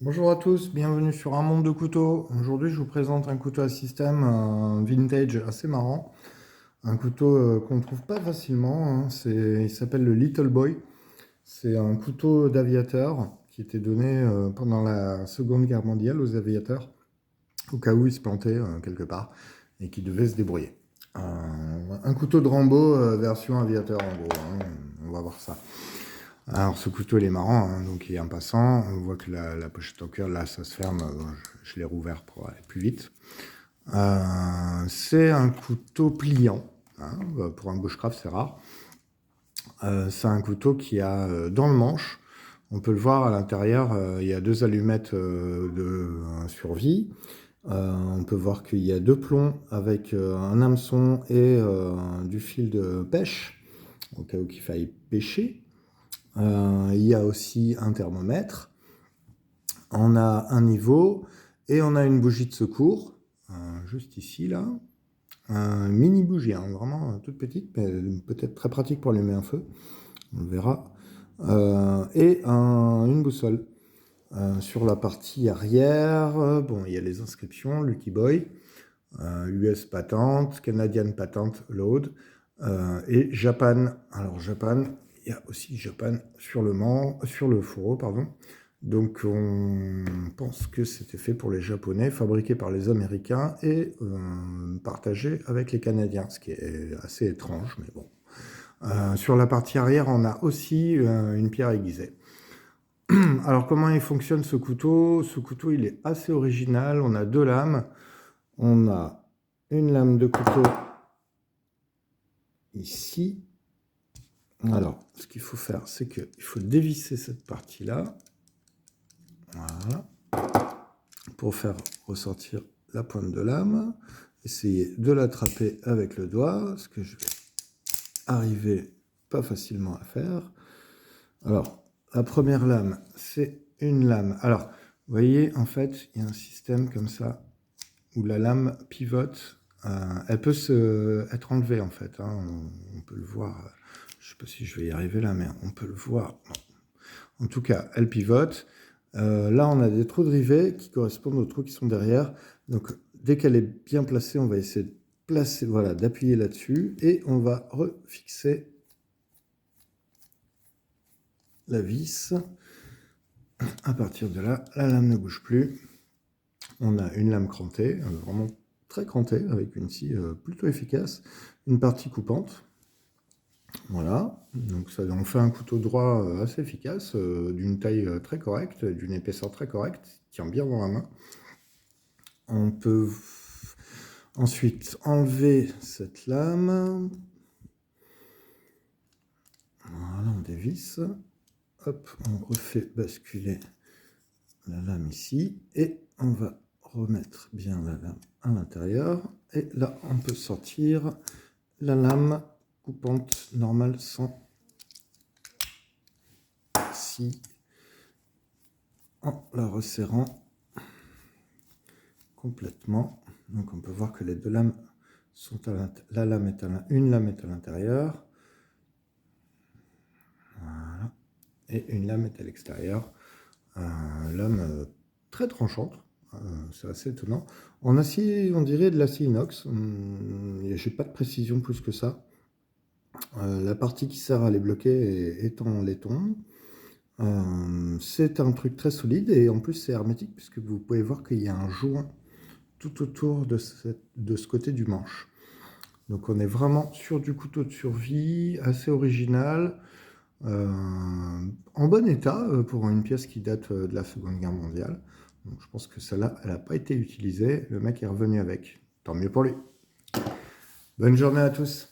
Bonjour à tous, bienvenue sur Un Monde de Couteaux. Aujourd'hui, je vous présente un couteau à système vintage assez marrant. Un couteau qu'on ne trouve pas facilement, hein. Il s'appelle le Little Boy. C'est un couteau d'aviateur qui était donné pendant la Seconde Guerre mondiale aux aviateurs, au cas où ils se plantaient quelque part et qui devaient se débrouiller. Un couteau de Rambo version aviateur en gros, hein. On va voir ça. Alors ce couteau il est marrant, hein, donc il est en passant, on voit que la pochette en cuir là ça se ferme, je l'ai rouvert pour aller plus vite. C'est un couteau pliant, hein, pour un bushcraft c'est rare. C'est un couteau qui a dans le manche, on peut le voir à l'intérieur, il y a deux allumettes de survie. On peut voir qu'il y a deux plombs avec un hameçon et du fil de pêche, au cas où il faille pêcher. Il y a aussi un thermomètre. On a un niveau et on a une bougie de secours, juste ici, là. Un mini bougie, hein, vraiment toute petite, mais peut-être très pratique pour allumer un feu. On le verra. Et une boussole. Sur la partie arrière, bon, il y a les inscriptions, Lucky Boy, US Patent, Canadian Patent Load, et Japan. Alors Japan, il y a aussi Japan sur le fourreau, pardon. Donc on pense que c'était fait pour les Japonais, fabriqué par les Américains et partagé avec les Canadiens, ce qui est assez étrange, mais bon. Sur la partie arrière, on a aussi une pierre aiguisée. Alors comment il fonctionne ce couteau? Ce couteau, il est assez original. On a deux lames. On a une lame de couteau ici. Alors, ce qu'il faut faire, c'est qu'il faut dévisser cette partie-là. Voilà. Pour faire ressortir la pointe de lame. Essayez de l'attraper avec le doigt, ce que je vais arriver pas facilement à faire. Alors, la première lame, c'est une lame. Alors, vous voyez, en fait, il y a un système comme ça, où la lame pivote. Elle peut être enlevée, en fait, hein. On peut le voir. Je ne sais pas si je vais y arriver là, mais on peut le voir. En tout cas, elle pivote. Là, on a des trous de rivet qui correspondent aux trous qui sont derrière. Donc, dès qu'elle est bien placée, on va essayer de placer, voilà, d'appuyer là-dessus. Et on va refixer la vis. À partir de là, la lame ne bouge plus. On a une lame crantée, vraiment très crantée, avec une scie plutôt efficace. Une partie coupante. Voilà, donc ça en fait un couteau droit assez efficace, d'une taille très correcte, d'une épaisseur très correcte, tient bien dans la main. On peut ensuite enlever cette lame. Voilà, on dévisse. Hop, on refait basculer la lame ici et on va remettre bien la lame à l'intérieur. Et là, on peut sortir la lame coupante normale sans scie en la resserrant complètement. Donc on peut voir que les deux lames sont la lame est une lame est à l'intérieur. Voilà. Et une lame est à l'extérieur. Lame très tranchante. C'est assez étonnant. En acier, on dirait de l'acier inox. J'ai pas de précision plus que ça. La partie qui sert à les bloquer est en laiton. C'est un truc très solide et en plus c'est hermétique puisque vous pouvez voir qu'il y a un joint tout autour de ce côté du manche. Donc on est vraiment sur du couteau de survie, assez original, en bon état pour une pièce qui date de la Seconde Guerre mondiale. Donc je pense que celle-là, elle n'a pas été utilisée. Le mec est revenu avec. Tant mieux pour lui. Bonne journée à tous.